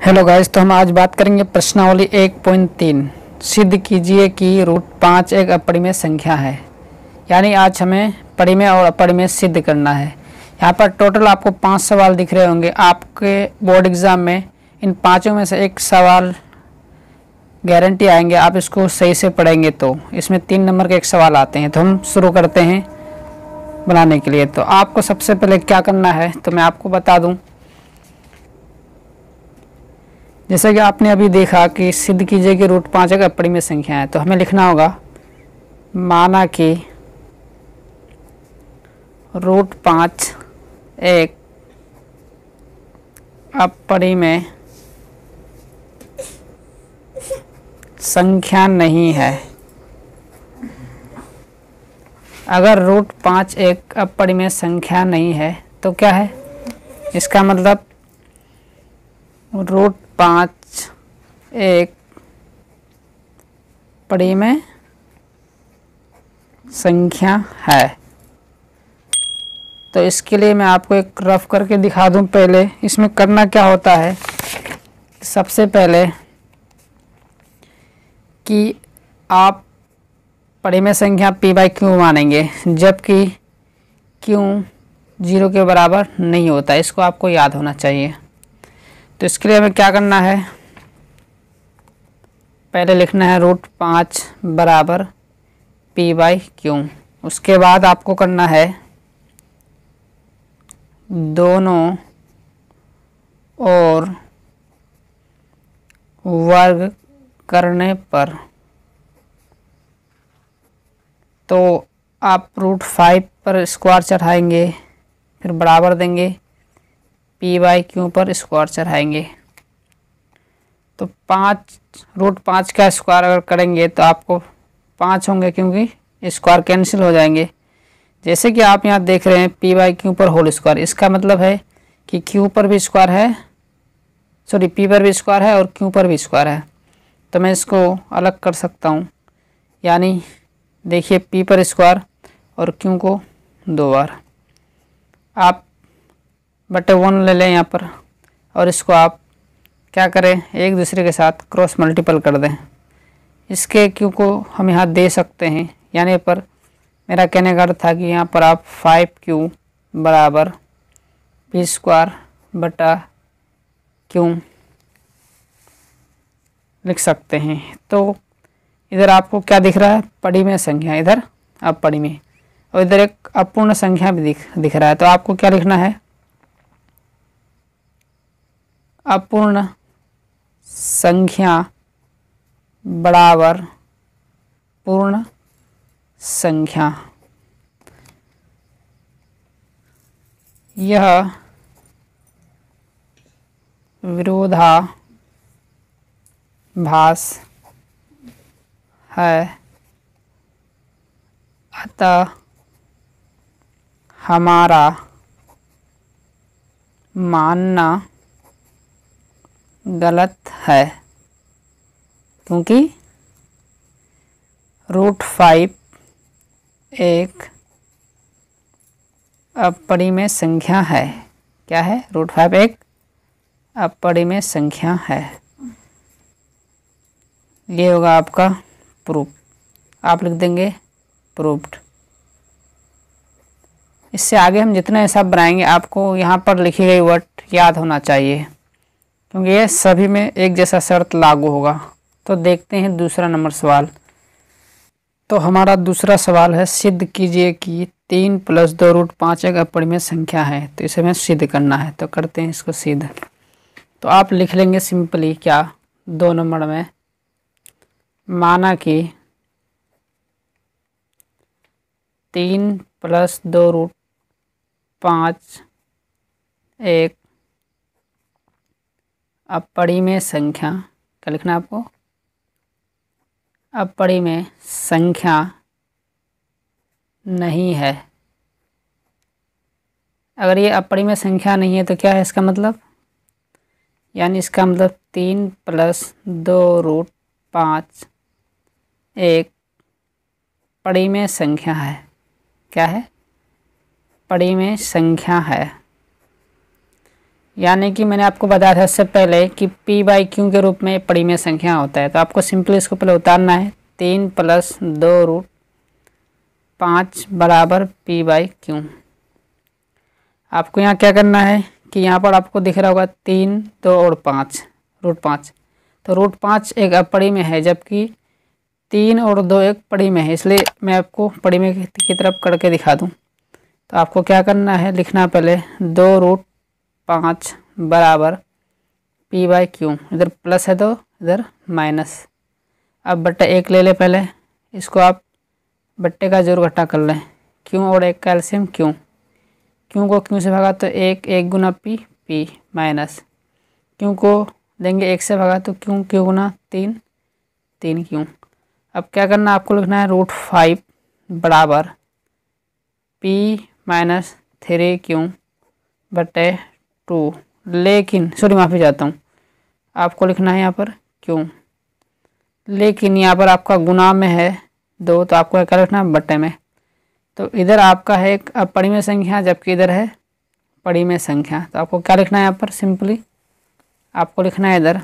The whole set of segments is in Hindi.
हेलो गाइस, तो हम आज बात करेंगे प्रश्नावली 1.3 सिद्ध कीजिए कि रूट 5 एक अपरिमेय संख्या है। यानी आज हमें परिमेय और अपरिमेय सिद्ध करना है। यहाँ पर टोटल आपको 5 सवाल दिख रहे होंगे। आपके बोर्ड एग्ज़ाम में इन पाँचों में से एक सवाल गारंटी आएंगे। आप इसको सही से पढ़ेंगे तो इसमें 3 नंबर के एक सवाल आते हैं। तो हम शुरू करते हैं बनाने के लिए। तो आपको सबसे पहले क्या करना है तो मैं आपको बता दूँ। जैसे कि आपने अभी देखा कि सिद्ध कीजिए कि रूट 5 एक अपरिमेय संख्या है, तो हमें लिखना होगा माना कि रूट 5 एक अपरिमेय संख्या नहीं है। अगर रूट 5 एक अपरिमेय संख्या नहीं है तो क्या है, इसका मतलब रूट 5 एक परिमेय संख्या है। तो इसके लिए मैं आपको एक रफ करके दिखा दूं। पहले इसमें करना क्या होता है, सबसे पहले कि आप परिमेय संख्या p बाई क्यू मानेंगे, जबकि क्यू 0 के बराबर नहीं होता। इसको आपको याद होना चाहिए। तो इसके लिए हमें क्या करना है, पहले लिखना है रूट 5 बराबर p बाई क्यू। उसके बाद आपको करना है दोनों और वर्ग करने पर, तो आप रूट 5 पर स्क्वायर चढ़ाएंगे, फिर बराबर देंगे p बाई क्यू पर स्क्वायर चढ़ाएंगे। तो 5 रूट 5 का स्क्वायर अगर करेंगे तो आपको 5 होंगे, क्योंकि स्क्वायर कैंसिल हो जाएंगे। जैसे कि आप यहाँ देख रहे हैं p बाई क्यू पर होल स्क्वायर, इसका मतलब है कि q पर भी स्क्वायर है, सॉरी p पर भी स्क्वायर है और q पर भी स्क्वायर है। तो मैं इसको अलग कर सकता हूँ। यानी देखिए p पर स्क्वायर और q को 2 बार, आप बटे 1 ले लें यहाँ पर, और इसको आप क्या करें, एक दूसरे के साथ क्रॉस मल्टीपल कर दें। इसके q को हम यहाँ दे सकते हैं। यानी पर मेरा कहने का अर्थ था कि यहाँ पर आप 5q बराबर p स्क्वायर बटा q लिख सकते हैं। तो इधर आपको क्या दिख रहा है, परिमेय संख्या, इधर अपरिमेय, और इधर एक अपूर्ण संख्या भी दिख रहा है। तो आपको क्या लिखना है, अपूर्ण संख्या बराबर पूर्ण संख्या। यह विरोधाभास है, अतः हमारा मानना गलत है, क्योंकि रूट 5 एक अपरिमेय संख्या है। क्या है, रूट 5 एक अपरिमेय संख्या है। ये होगा आपका प्रूफ। आप लिख देंगे प्रूफ्ड। इससे आगे हम जितना हिसाब बनाएंगे आपको यहाँ पर लिखी गई वर्ड याद होना चाहिए, क्योंकि ये सभी में एक जैसा शर्त लागू होगा। तो देखते हैं दूसरा नंबर सवाल। तो हमारा दूसरा सवाल है, सिद्ध कीजिए कि 3 + 2 रूट 5 एक अपरिमेय संख्या है। तो इसे हमें सिद्ध करना है। तो करते हैं इसको सिद्ध। तो आप लिख लेंगे सिंपली क्या, 2 नंबर में, माना कि 3 + 2 रूट 5 एक अपरिमेय संख्या, क्या लिखना है आपको, अपरिमेय संख्या नहीं है। अगर ये अपरिमेय संख्या नहीं है तो क्या है इसका मतलब, यानी इसका मतलब 3 + 2 रूट 5 एक परिमेय संख्या है। क्या है, परिमेय संख्या है। यानी कि मैंने आपको बताया था इससे पहले कि p बाई क्यू के रूप में परिमेय संख्या होता है। तो आपको सिंपली इसको पहले उतारना है, 3 + 2√5 बराबर p बाई क्यू। आपको यहाँ क्या करना है कि यहाँ पर आपको दिख रहा होगा 3, 2 और 5, √5। तो √5 एक अपरिमेय है, जबकि 3 और 2 एक परिमेय है, इसलिए मैं आपको परिमेय की तरफ करके दिखा दूँ। तो आपको क्या करना है, लिखना पहले 2√5 बराबर p बाई क्यू, इधर प्लस है तो इधर माइनस। अब बट्टा 1 ले ले, पहले इसको आप बट्टे का जोड़ घटा कर लें, क्यू और 1 का एलसीएम क्यू, क्यू को क्यू से भगा तो 1 गुना p, p माइनस क्यू को देंगे 1 से भगा तो क्यू गुना 3 क्यू। अब क्या करना, आपको लिखना है √5 बराबर p माइनस 3 क्यू बटे 2, लेकिन सॉरी माफ़ी चाहता हूँ, आपको लिखना है यहाँ पर क्यू, लेकिन यहाँ पर आपका गुना में है 2, तो आपको क्या लिखना है बटे में। तो इधर आपका है एक अपरिमेय संख्या, जबकि इधर है परिमेय संख्या। तो आपको क्या लिखना है यहाँ पर, सिंपली आपको लिखना है इधर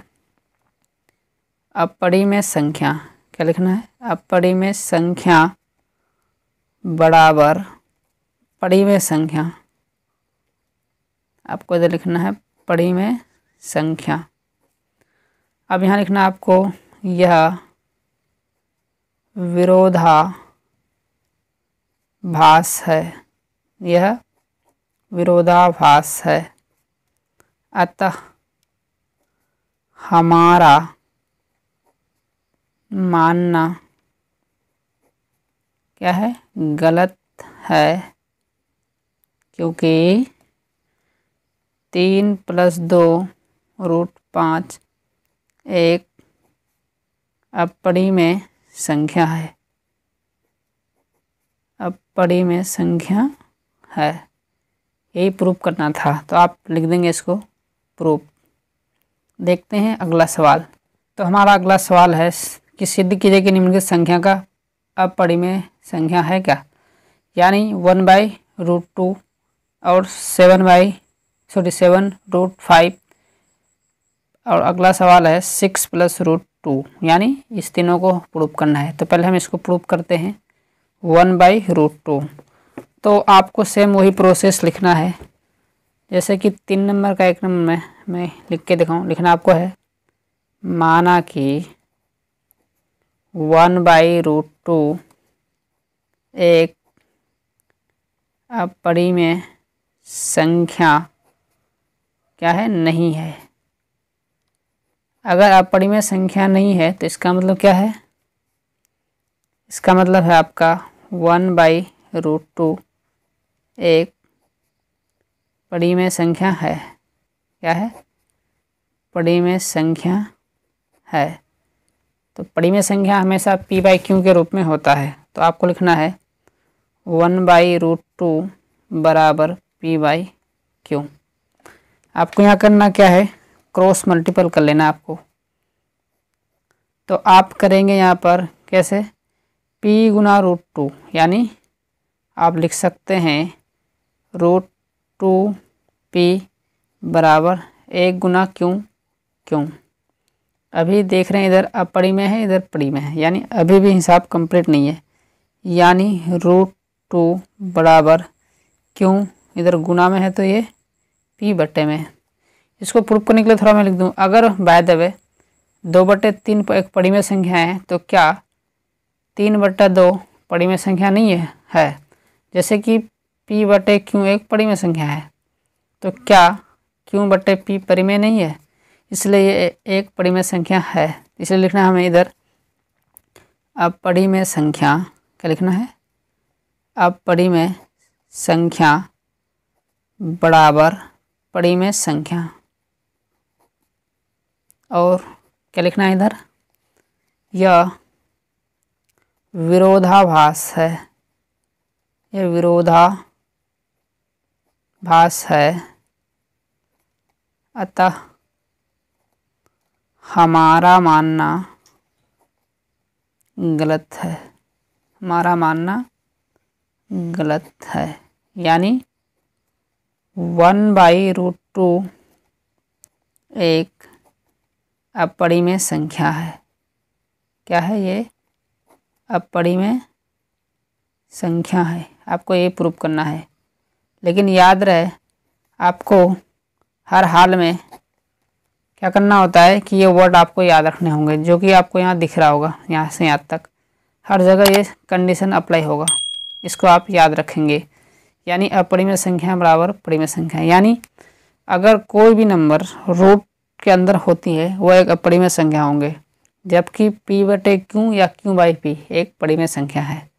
अपरिमेय संख्या। क्या लिखना है, अपरिमेय संख्या बराबर परिमेय संख्या। आपको इधर लिखना है परिमेय संख्या। अब यहाँ लिखना आपको यह विरोधाभास है, यह विरोधाभास है, अतः हमारा मानना क्या है, गलत है, क्योंकि 3 + 2√5 एक अपरिमेय संख्या है, अपरिमेय संख्या है। यही प्रूफ करना था, तो आप लिख देंगे इसको प्रूफ। देखते हैं अगला सवाल। तो हमारा अगला सवाल है कि सिद्ध कीजिए कि निम्नलिखित संख्या का अपरिमेय संख्या है क्या, यानी 1/√2 और 7/5। और अगला सवाल है 6 + √2, यानी इस तीनों को प्रूफ करना है। तो पहले हम इसको प्रूफ करते हैं 1/√2। तो आपको सेम वही प्रोसेस लिखना है जैसे कि 3 नंबर का 1 नंबर में मैं लिख के दिखाऊँ। लिखना आपको है, माना कि 1/√2 एक अपरिमेय संख्या क्या है, नहीं है। अगर अपरिमेय संख्या नहीं है तो इसका मतलब क्या है, इसका मतलब है आपका 1/√2 एक परिमेय संख्या है। क्या है, परिमेय संख्या है। तो परिमेय संख्या हमेशा p बाई क्यू के रूप में होता है। तो आपको लिखना है 1/√2 बराबर p बाई क्यू। आपको यहाँ करना क्या है, क्रॉस मल्टीपल कर लेना आपको। तो आप करेंगे यहाँ पर कैसे, p गुना √2, यानी आप लिख सकते हैं √2p बराबर 1 गुना क्यू। अभी देख रहे हैं इधर अपरिमेय है, इधर परिमेय है, यानी अभी भी हिसाब कंप्लीट नहीं है। यानी √2 बराबर क्यू, इधर गुना में है तो ये p बटे में। इसको प्रूफ करने के लिए थोड़ा मैं लिख दूँ, अगर बाय द वे 2/3 एक परिमेय संख्या है तो क्या 3/2 परिमेय संख्या नहीं है। जैसे कि p बटे क्यू एक परिमेय संख्या है, तो क्या q बटे p परिमेय नहीं है, इसलिए ये एक परिमेय संख्या है। इसलिए लिखना है हमें इधर अपरिमेय संख्या। क्या लिखना है, अपरिमेय संख्या बराबर परिमेय संख्या। और क्या लिखना है इधर, यह विरोधाभास है, यह विरोधाभास है, अतः हमारा मानना गलत है, हमारा मानना गलत है। यानी 1/√2 एक अपरिमेय संख्या है। क्या है ये? अपरिमेय संख्या है। आपको ये प्रूव करना है, लेकिन याद रहे आपको हर हाल में क्या करना होता है कि ये वर्ड आपको याद रखने होंगे, जो कि आपको यहाँ दिख रहा होगा, यहाँ से यहाँ तक हर जगह ये कंडीशन अप्लाई होगा। इसको आप याद रखेंगे, यानी अपरिमेय संख्या बराबर परिमेय संख्या। यानी अगर कोई भी नंबर रूट के अंदर होती है वो एक अपरिमेय संख्या होंगे, जबकि p/q या q/p एक परिमेय संख्या है।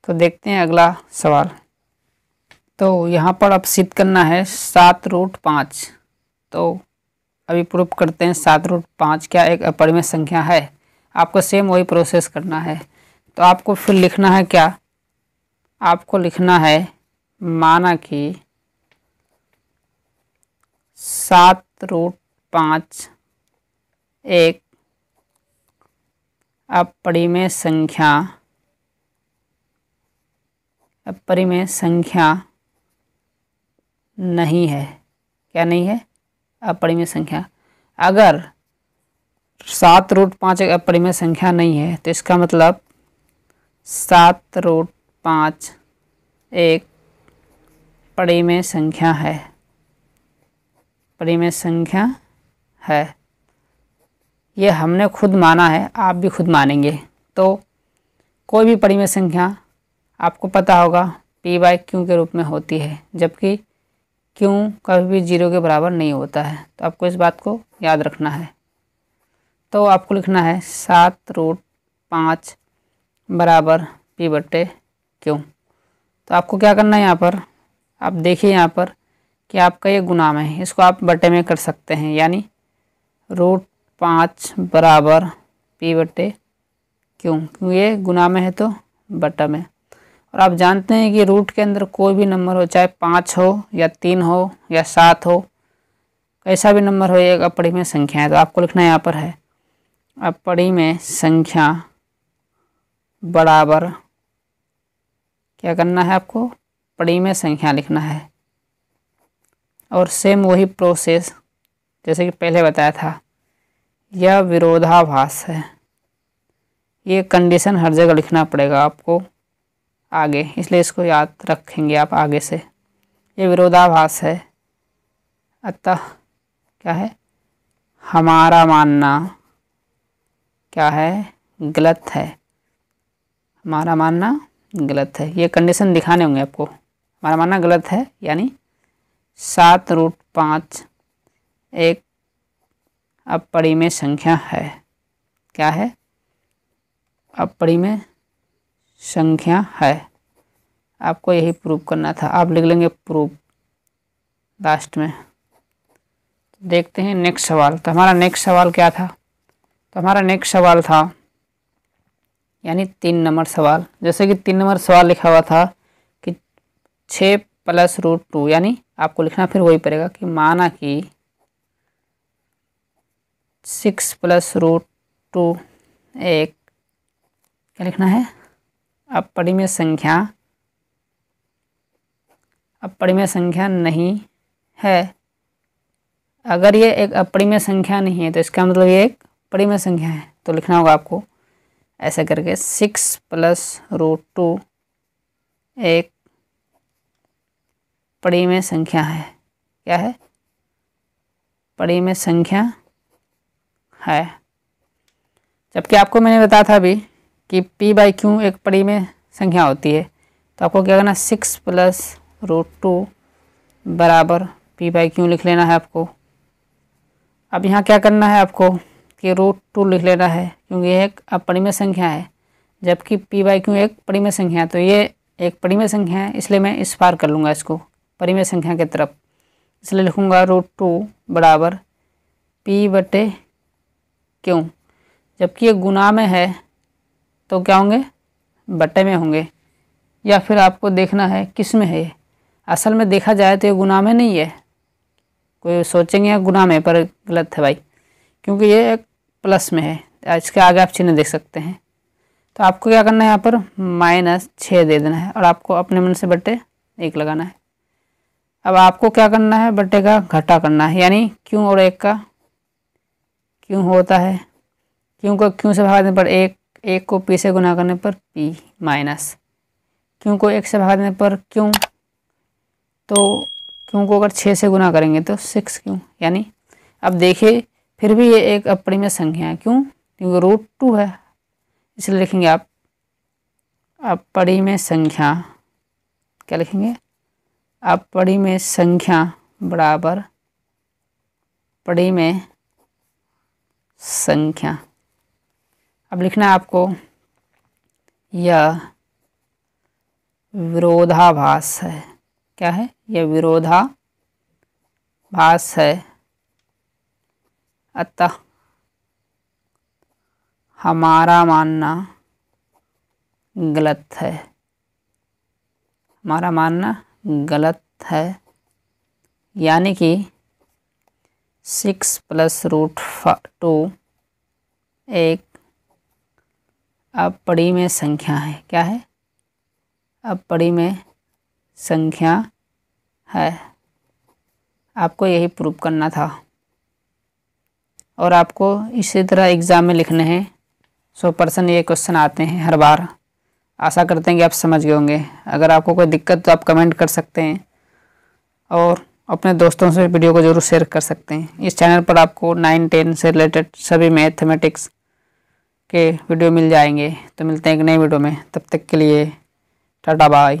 तो देखते हैं अगला सवाल। तो यहाँ पर अब सिद्ध करना है 7√5। तो अभी प्रूव करते हैं 7√5 क्या एक अपरिमेय संख्या है। आपको सेम वही प्रोसेस करना है। तो आपको फिर लिखना है क्या? आपको लिखना है माना कि 7√5 एक अपरिमेय संख्या नहीं है। क्या नहीं है? अपरिमेय संख्या। अगर 7√5 एक अपरिमेय संख्या नहीं है तो इसका मतलब 7√5 एक परिमेय संख्या है। परिमेय संख्या है, ये हमने खुद माना है, आप भी खुद मानेंगे। तो कोई भी परिमेय संख्या आपको पता होगा p/q के रूप में होती है, जबकि q कभी भी 0 के बराबर नहीं होता है। तो आपको इस बात को याद रखना है। तो आपको लिखना है 7√5 बराबर p/q। तो आपको क्या करना है यहाँ पर? आप देखिए यहाँ पर कि आपका ये गुणाम है, इसको आप बटे में कर सकते हैं, यानी √5 बराबर p/q। क्यों? ये गुणाम है तो बटा में। और आप जानते हैं कि रूट के अंदर कोई भी नंबर हो, चाहे 5 हो या 3 हो या 7 हो, कैसा भी नंबर हो, एक अपरिमेय संख्या है। तो आपको लिखना यहाँ पर है अपरिमेय संख्या बराबर, क्या करना है आपको? परिमेय संख्या लिखना है। और सेम वही प्रोसेस जैसे कि पहले बताया था, यह विरोधाभास है। ये कंडीशन हर जगह लिखना पड़ेगा आपको आगे, इसलिए इसको याद रखेंगे आप आगे से। ये विरोधाभास है, अतः क्या है? हमारा मानना क्या है? गलत है। हमारा मानना गलत है। ये कंडीशन दिखाने होंगे आपको। हमारा मानना गलत है, यानी 7√5 एक अपरिमेय संख्या है। क्या है? अपरिमेय संख्या है। आपको यही प्रूव करना था। आप लिख लेंगे प्रूव लास्ट में। देखते हैं नेक्स्ट सवाल। तो हमारा नेक्स्ट सवाल क्या था? तो हमारा नेक्स्ट सवाल था यानी 3 नंबर सवाल। जैसे कि 3 नंबर सवाल लिखा हुआ था कि 6 + √2, यानी आपको लिखना फिर वही पड़ेगा कि माना कि 6 + √2 एक, क्या लिखना है? अपरिमेय संख्या नहीं है। अगर ये एक अपरिमेय संख्या नहीं है तो इसका मतलब ये एक परिमेय संख्या है। तो लिखना होगा आपको ऐसा करके 6 + √2 एक परिमेय संख्या है। क्या है? परिमेय संख्या है। जबकि आपको मैंने बताया था अभी कि p/q एक परिमेय संख्या होती है। तो आपको क्या करना? 6 + √2 बराबर p/q लिख लेना है आपको। अब यहाँ क्या करना है आपको कि √2 लिख लेना है, क्योंकि ये एक अपरिमेय संख्या है, जबकि p/q एक परिमेय संख्या है। तो ये एक परिमेय संख्या है, इसलिए मैं इस पार कर लूँगा इसको परिमेय संख्या की तरफ। इसलिए लिखूँगा √2 बराबर p/q। जबकि ये गुणा में है तो क्या होंगे? बटे में होंगे। या फिर आपको देखना है किस में है। असल में देखा जाए तो ये गुणा में नहीं है। कोई सोचेंगे गुणा में, पर गलत है भाई, क्योंकि ये एक प्लस में है। इसके आगे आप चिन्ह देख सकते हैं। तो आपको क्या करना है? यहाँ पर -6 दे देना है और आपको अपने मन से बटे 1 लगाना है। अब आपको क्या करना है? बटे का घटा करना है, यानी q और 1 का क्यों होता है, क्यों को क्यों से भगा देने पर एक को पी से गुना करने पर पी माइनस क्यों को 1 से भगा देने पर क्यों, तो क्यों को अगर 6 से गुना करेंगे तो 6 क्यों। यानी अब देखिए फिर भी ये एक अपरिमेय संख्या है, क्यों, क्योंकि √2 है, इसलिए लिखेंगे आप अपरिमेय संख्या, क्या लिखेंगे, अपरिमेय संख्या बराबर परिमेय संख्या। अब लिखना है आपको यह विरोधाभास है, क्या है, यह विरोधाभास है, अतः हमारा मानना गलत है, हमारा मानना गलत है। यानी कि 6 + √2 एक अपरिमेय संख्या है, क्या है, अपरिमेय संख्या है। आपको यही प्रूव करना था और आपको इसी तरह एग्ज़ाम में लिखने हैं। 100% ये क्वेश्चन आते हैं हर बार। आशा करते हैं कि आप समझ गए होंगे। अगर आपको कोई दिक्कत तो आप कमेंट कर सकते हैं और अपने दोस्तों से वीडियो को ज़रूर शेयर कर सकते हैं। इस चैनल पर आपको 9-10 से रिलेटेड सभी मैथमेटिक्स के वीडियो मिल जाएंगे। तो मिलते हैं एक नई वीडियो में, तब तक के लिए टाटा बाय।